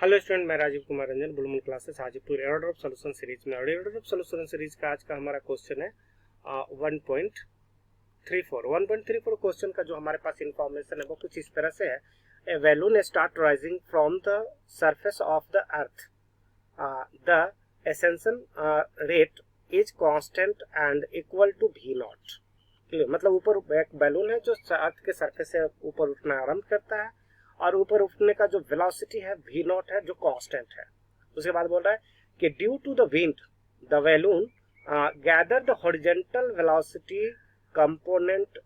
Hello student, मैं Rajeev Kumar Ranjan, Blooman classes Hajipur. Error of solution series में error of solution series का आज का हमारा क्वेश्चन है 1.34। 1.34 क्वेश्चन का जो हमारे पास इंफॉर्मेशन है वो कुछ इस तरह से है। A balloon start rising from the surface of the earth, the ascension rate is constant and equal to v naught. मतलब ऊपर एक बैलून है जो अर्थ के सरफेस से ऊपर उठना आरंभ करता है और ऊपर उठने का जो वेलोसिटी है v नॉट है जो कांस्टेंट है। उसके बाद बोल रहा है कि due to the wind the balloon gather the horizontal velocity component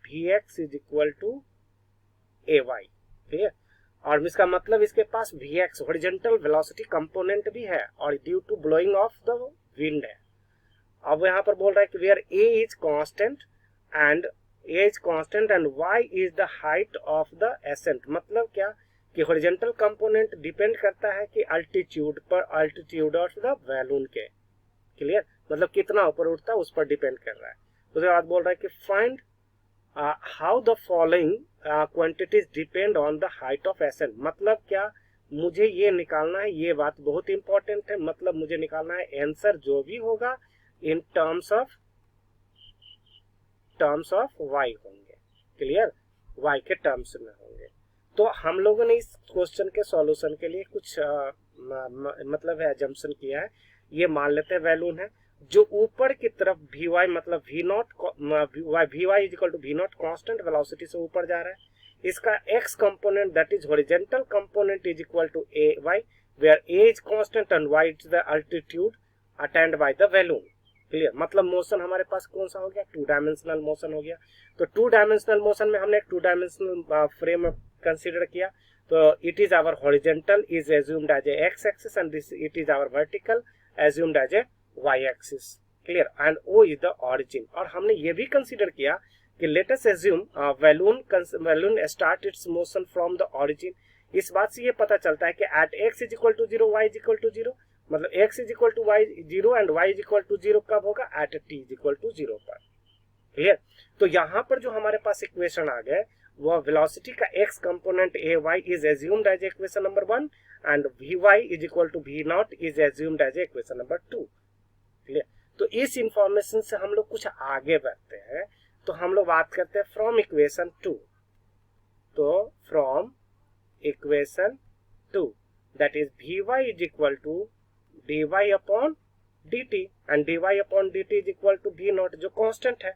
vx is equal to ay। ठीक है, और इसका मतलब इसके पास vx हॉरिजॉन्टल वेलोसिटी कंपोनेंट भी है और due to blowing of the wind है। अब यहाँ पर बोल रहा है कि where a is constant and a is constant and y is the height of the ascent। मतलब क्या कि हॉरिजॉन्टल कंपोनेंट डिपेंड करता है कि अल्टीट्यूड पर, अल्टीट्यूड ऑफ द बैलून के। क्लियर, मतलब कितना ऊपर उठता है उस पर डिपेंड कर रहा है। उसके बाद बोल रहा है कि find how the following quantities depend on the height of accent. मतलब क्या, मुझे ये निकालना है, ये बात बहुत इंपॉर्टेंट है। मतलब मुझे निकालना है आंसर जो भी होगा इन टर्म्स ऑफ y होंगे। क्लियर, y के टर्म्स में होंगे। तो हम लोगों ने इस क्वेश्चन के सॉल्यूशन के लिए कुछ मतलब है अजम्पशन किया है। ये मान लेते हैं बैलून है जो ऊपर की तरफ vy मतलब v nought vy is equal to v nought constant velocity से ऊपर जा रहा है। इसका x component that is horizontal component is equal to ay where a is constant and y is the altitude attained by the balloon. Clear, मतलब motion हमारे पास कौन सा हो गया, टू डायमेंशनल मोशन हो गया। तो टू डायमेंशनल मोशन में हमने एक टू डायमेंशनल फ्रेम कंसीडर किया। तो it is our horizontal is assumed as a X axis and this it is our vertical assumed as a Y axis. Clear, and O is the origin. और हमने ये भी consider किया कि let us assume balloon start its motion from the origin. इस बात से ये पता चलता है कि at X is equal to zero Y is equal to zero, मतलब x is equal to Y zero and y is equal to zero कब होगा, at t is equal to zero पर। क्लियर, तो यहाँ पर जो हमारे पास इक्वेशन आ गए वो वेलोसिटी का x component ay is assumed as equation number 1 and vy is equal to v naught is assumed as equation number 2। Clear, तो इस इंफॉर्मेशन से हम लोग कुछ आगे बढ़ते हैं। तो हम लोग बात करते हैं फ्रॉम इक्वेशन 2। तो from equation 2 that is vy is equal to dy upon dt and dy upon dt is equal to v naught जो कांस्टेंट है।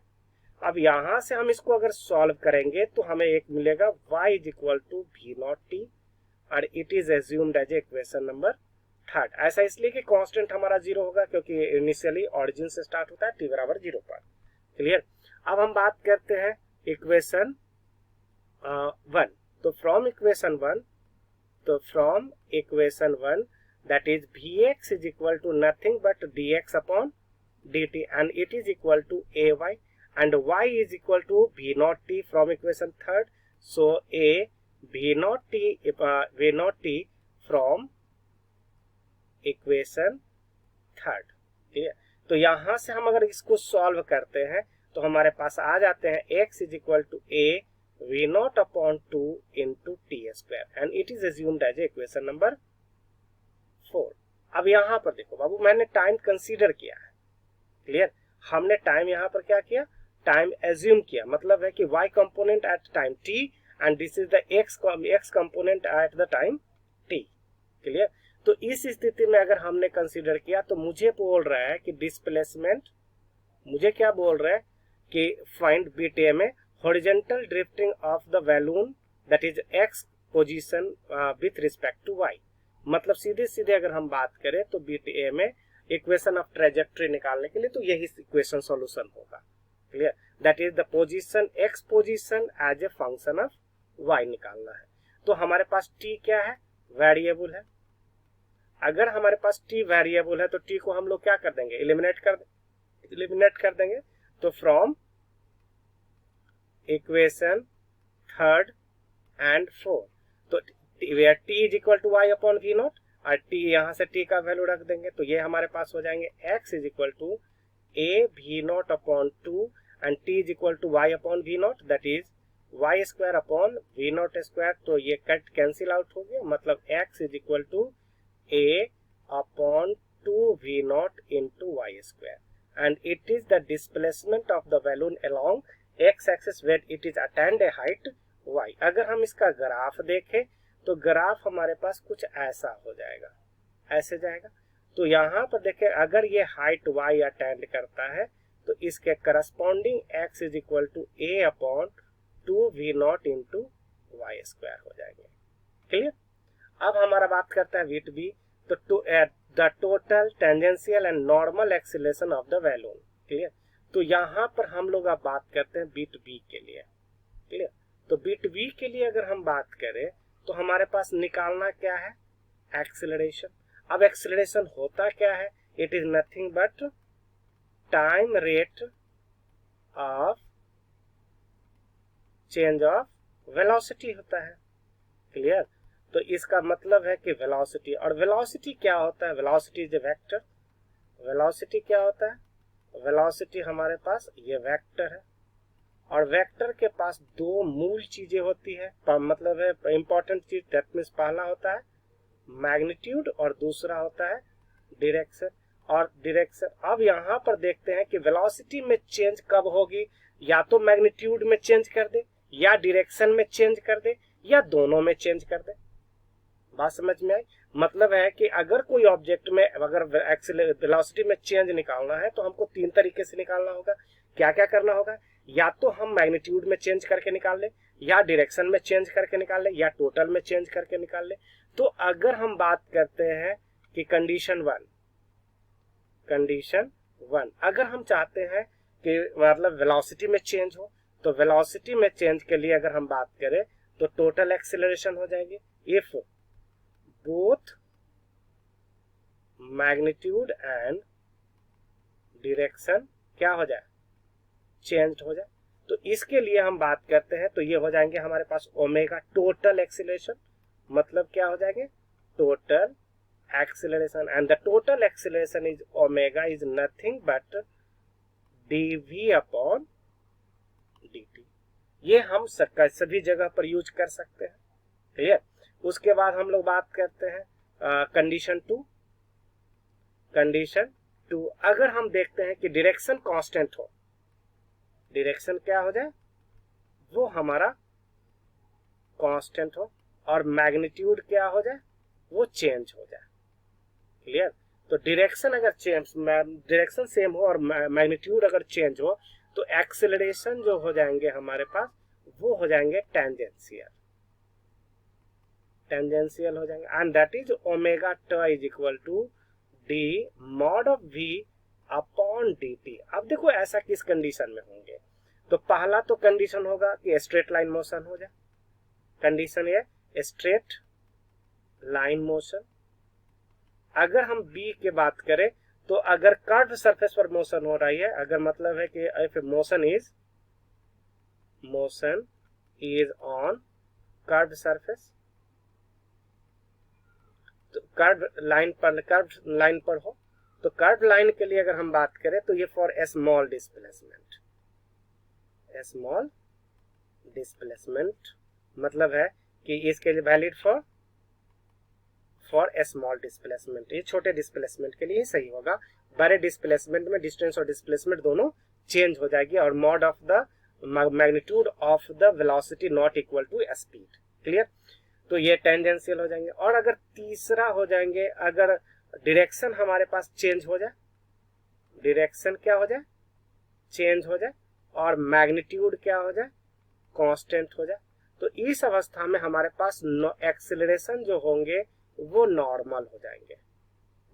अब यहां से हम इसको अगर सॉल्व करेंगे तो हमें एक मिलेगा y is equal to v naught t और it is assumed as equation number 3। ऐसा इसलिए कि कांस्टेंट हमारा जीरो होगा क्योंकि इनिशियली ऑरिजिन से स्टार्ट होता है t बराबर जीरो पर। क्लियर, अब हम बात करते हैं इक्वेशन 1। तो from equation 1 that is vx is equal to nothing but dx upon dt and it is equal to ay and y is equal to v naught t from equation 3rd. So a v naught t from equation 3rd। ठीक है, तो यहां से हम अगर इसको solve करते हैं तो हमारे पास आ जाते हैं x is equal to a v naught upon 2 into t square and it is assumed as equation number 4। अब यहाँ पर देखो बाबू, मैंने टाइम कंसीडर किया है। क्लियर, हमने टाइम यहाँ पर क्या किया, टाइम एज्यूम किया। मतलब है कि y component at time t and this is the x component at the time t। Clear, तो इस स्थिति में अगर हमने कंसीडर किया तो मुझे बोल रहा है कि डिस्प्लेसमेंट, मुझे क्या बोल रहा है कि फाइंड बीटा में horizontal drifting of the balloon that is x position with respect to y। मतलब सीधे सीधे अगर हम बात करें तो बीटा में इक्वेशन ऑफ ट्रेजेक्टरी निकालने के लिए तो यही इक्वेशन सॉल्यूशन होगा। Clear, that is the position x position as a function of y निकालना है। तो हमारे पास t क्या है, वेरिएबल है। अगर हमारे पास t वेरिएबल है तो t को हम लोग क्या कर देंगे, एलिमिनेट कर देंगे। तो फ्रॉम इक्वेशन 3rd एंड 4 तो where t is equal to y upon v not और t यहाँ से t का वैल्यू रख देंगे तो ये हमारे पास हो जाएंगे x is equal to a v naught upon 2 and t is equal to y upon v naught that is y square upon v naught square, तो ये कट कैंसिल आउट हो गया, मतलब x is equal to a upon 2 v naught into y square, and it is the displacement of the balloon along x axis when it is attained a height y। अगर हम इसका graph देखें तो graph हमारे पास कुछ ऐसा हो जाएगा, ऐसे जाएगा। तो यहाँ पर देखें अगर ये हाइट y अटेंड करता है तो इसके corresponding x is equal to a upon 2v naught into y square हो जाएंगे। क्लियर। अब हमारा बात करता है विथ बी, तो the total tangential and normal acceleration of the balloon. Clear. तो यहाँ पर हम लोग अब बात करते हैं बीट बी के लिए। क्लियर। तो बीट बी के लिए अगर हम बात करें तो हमारे पास निकालना क्या है, एक्सीलरेशन। अब एक्सीलरेशन होता क्या है, it is nothing but time rate of change of velocity होता है। क्लियर। तो इसका मतलब है कि वेलोसिटी, और वेलोसिटी क्या होता है, velocity is a vector. Velocity क्या होता है, वेलोसिटी हमारे पास ये वेक्टर है, और वेक्टर के पास दो मूल चीजें होती है, मतलब है इंपॉर्टेंट चीज, दैट मींस पहला होता है मैग्नीट्यूड और दूसरा होता है डायरेक्शन। और डायरेक्शन, अब यहाँ पर देखते हैं कि वेलोसिटी में चेंज कब होगी, या तो मैग्नीट्यूड में चेंज कर दे, या डायरेक्शन में चेंज कर दे, या दोनों में चेंज कर दे। बात समझ में आई। मतलब है कि अगर कोई ऑब्जेक्ट में अगर वेलोसिटी में चेंज निकालना है तो हमको तीन तरीके से निकालना होगा। क्या क्या करना होगा, या तो हम मैग्नीट्यूड में चेंज करके निकाल ले, या डायरेक्शन में चेंज करके निकाल ले, या टोटल में चेंज करके निकाल ले। तो अगर हम बात करते हैं कि कंडीशन वन, अगर हम चाहते हैं कि मतलब वेलोसिटी में चेंज हो, तो वेलोसिटी में चेंज के लिए अगर हम बात करें तो टोटल एक्सीलरेशन हो जाएगी if both magnitude and direction क्या हो जाए, चेंज हो जाए। तो इसके लिए हम बात करते हैं तो ये हो जाएंगे हमारे पास ओमेगा टोटल एक्सीलरेशन, मतलब क्या हो जाएंगे total acceleration, and the total acceleration is omega is nothing but dv upon dt। ये हम सभी जगह पर यूज कर सकते हैं। ठीक है। उसके बाद हम लोग बात करते हैं कंडीशन टू, अगर हम देखते हैं कि डायरेक्शन कांस्टेंट हो, डायरेक्शन क्या हो जाए, वो हमारा कांस्टेंट हो, और मैग्नीट्यूड क्या हो जाए, वो चेंज हो जाए। क्लियर। तो डायरेक्शन अगर चेंज, डायरेक्शन सेम हो और मैग्नीट्यूड अगर चेंज हो तो एक्सेलरेशन जो हो जाएंगे हमारे पास वो हो जाएंगे टेंजेंशियल हो जाएंगे, and that is omega t is equal to d mod of v upon d t. अब देखो ऐसा किस कंडीशन में होंगे, तो पहला तो कंडीशन होगा कि स्ट्रेट लाइन मोशन हो जाए, कंडीशन ये स्ट्रेट लाइन मोशन। अगर हम बी की बात करें तो अगर कर्व सरफेस पर मोशन हो रही है, अगर मतलब है कि if motion is on curve surface, तो कर्व लाइन पर हो, तो कर्व लाइन के लिए अगर हम बात करें तो ये फॉर स्मॉल डिस्प्लेसमेंट मतलब है कि इसके लिए वैलिड फॉर स्मॉल डिस्प्लेसमेंट, ये छोटे डिस्प्लेसमेंट के लिए ही सही होगा। बड़े डिस्प्लेसमेंट में डिस्टेंस और डिस्प्लेसमेंट दोनों चेंज हो जाएगी, और mod of the magnitude of the velocity not equal to speed. Clear. तो ये टेंजेंशियल हो जाएंगे। और अगर तीसरा हो जाएंगे, अगर डायरेक्शन हमारे पास चेंज हो जाए, डायरेक्शन क्या हो जाए, चेंज हो जाए, और मैग्नीट्यूड क्या हो जाए, कांस्टेंट हो जाए, तो इस अवस्था में हमारे पास एक्सेलरेशन जो होंगे वो नॉर्मल हो जाएंगे।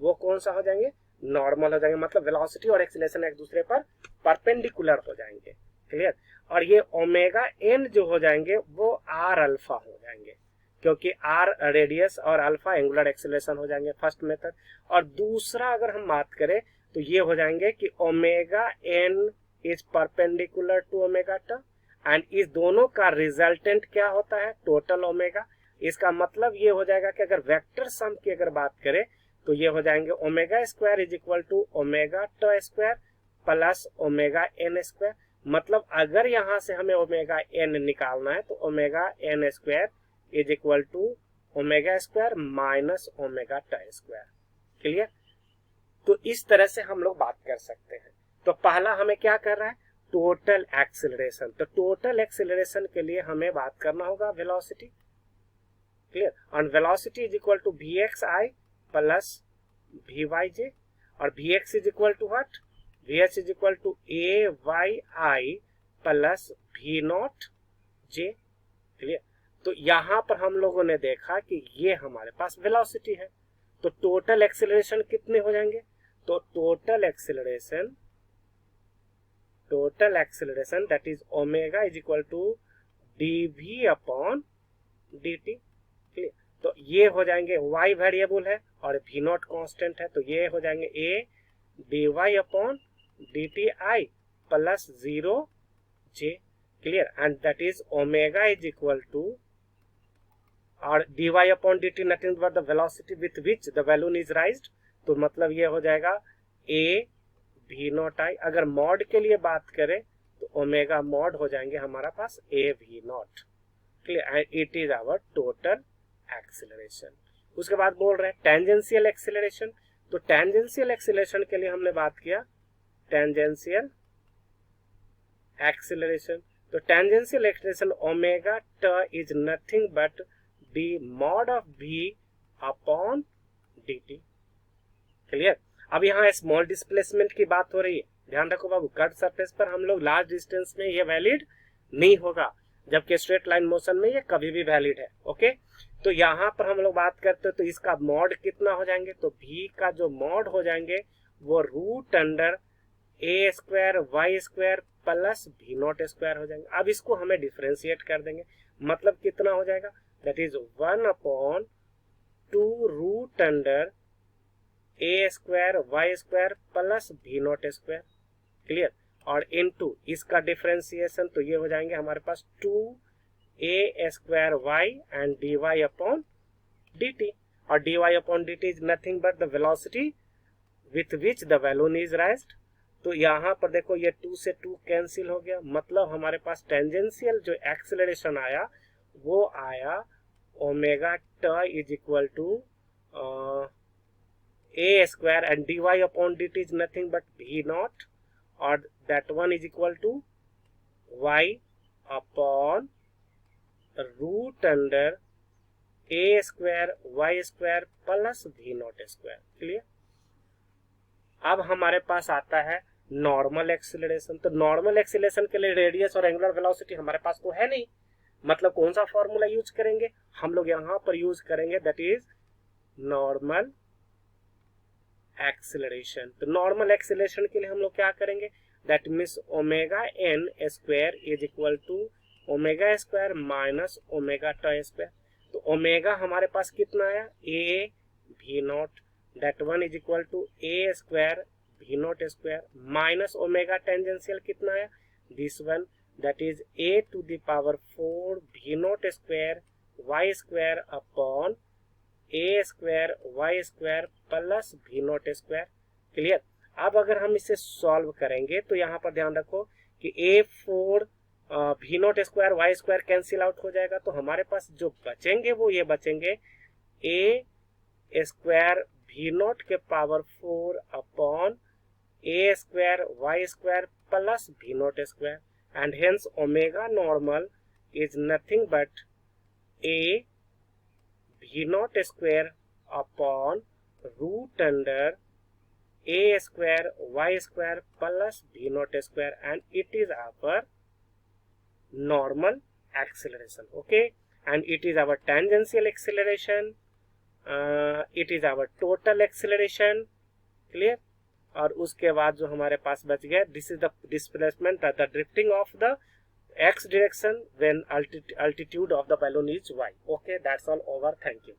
वो कौन सा हो जाएंगे, नॉर्मल हो जाएंगे, मतलब वेलोसिटी और एक्सेलरेशन एक दूसरे पर परपेंडिकुलर हो जाएंगे। क्लियर। और ये ओमेगा एन जो हो जाएंगे वो आर अल्फा हो जाएंगे, क्योंकि आर रेडियस और अल्फा एंगुलर एक्सेलरेशन हो जाएंगे फर्स्ट मेथड। और दूसरा अगर हम बात करें तो ये हो जाएंगे कि omega n is perpendicular to omega t, and इस दोनों का रिजल्टेंट क्या होता है, टोटल ओमेगा। इसका मतलब ये हो जाएगा कि अगर वेक्टर सम की अगर बात करें तो ये हो जाएंगे omega square is equal to omega t square plus omega n square. मतलब अगर यहाँ से हमें ओमेगा एन निकालना है तो omega n square is equal to omega square minus omega t square. Clear? तो इस तरह से हम लोग बात कर सकते हैं। तो पहला हमें क्या कर रहा है, टोटल एक्सिलरेशन। तो टोटल एक्सिलरेशन के लिए हमें बात करना होगा वेलोसिटी। क्लियर? और velocity is equal to v x i plus v y j, और v x is equal to what, v h is equal to a y i plus v naught j. Clear? तो यहां पर हम लोगों ने देखा कि ये हमारे पास वेलोसिटी है, तो टोटल एक्सेलरेशन कितने हो जाएंगे, तो total acceleration that is omega is equal to dv upon dt। Clear? तो ये हो जाएंगे y वेरिएबल है और v नॉट कांस्टेंट है, तो ये हो जाएंगे a dy upon dt i plus 0 j। Clear? And that is omega is equal to, और dy upon dt nothing but the velocity with which the balloon is raised, तो मतलब ये हो जाएगा a v नॉट i। अगर mod के लिए बात करें तो ओमेगा मॉड हो जाएंगे हमारा पास a v naught. Clear? And it is our total acceleration. उसके बाद बोल रहे हैं टेंजेंशियल एक्सेलरेशन। तो टेंजेंशियल एक्सेलरेशन के लिए हमने बात किया टेंजेंशियल एक्सेलरेशन। तो tangential acceleration omega t is nothing but d mod of v upon dt। Clear? अब यहाँ स्मॉल डिस्प्लेसमेंट की बात हो रही है, ध्यान रखो बाबू, कट सरफेस पर हम लोग लार्ज डिस्टेंस में ये वैलिड नहीं होगा, जबकि स्ट्रेट लाइन मोशन में ये कभी भी वैलिड है। ओके, तो यहाँ पर हम लोग बात करते हैं तो इसका मॉड कितना हो जाएंगे, तो v का जो मॉड हो जाएंगे वो root under a square y square plus v naught square हो जाएंगे। अब इसको हमें डिफ्रेंशिएट कर देंगे, मतलब कितना हो जाएगा, that is 1 upon 2 root under a square y square plus v naught square. Clear? और इनटू इसका डिफरेंशिएशन, तो ये हो जाएंगे हमारे पास 2a square y and d y upon d t, और d y upon d t is nothing but the velocity with which the balloon is raised. तो यहाँ पर देखो ये 2 से 2 कैंसिल हो गया, मतलब हमारे पास टेंजेंशियल जो एक्सेलरेशन आया वो आया omega t is equal to a square and dy upon dt is nothing but v naught, or that one is equal to y upon root under a square y square plus v naught square। Clear? अब हमारे पास आता है normal acceleration. तो normal acceleration के लिए radius और angular velocity हमारे पास तो है नहीं, मतलब कौन सा फॉर्मूला यूज करेंगे, हम लोग यहाँ पर यूज करेंगे दैट इज नॉर्मल एक्सेलरेशन। तो नॉर्मल एक्सेलरेशन के लिए हम लोग क्या करेंगे, that means omega n square is equal to omega square minus omega t square. तो ओमेगा हमारे पास कितना आया, a v naught, that one is equal to a square v naught square minus omega tangential कितना आया, this one, that is a to the power 4 v naught square y square upon a square y square plus v naught square. Clear? अब अगर हम इसे solve करेंगे तो यहाँ पर ध्यान रखो कि a4 v naught square y square cancel out हो जाएगा, तो हमारे पास जो बचेंगे वो ये बचेंगे ए स्क्वायर वी नॉट के power 4 upon a square y square plus v naught square, and hence omega normal is nothing but a v naught square upon root under a square y square plus v naught square, and it is our normal acceleration. Okay, and it is our tangential acceleration, it is our total acceleration. Clear? और उसके बाद जो हमारे पास बच गया, this is the displacement, the drifting of the x direction when altitude of the balloon is y. Okay, that's all over. Thank you.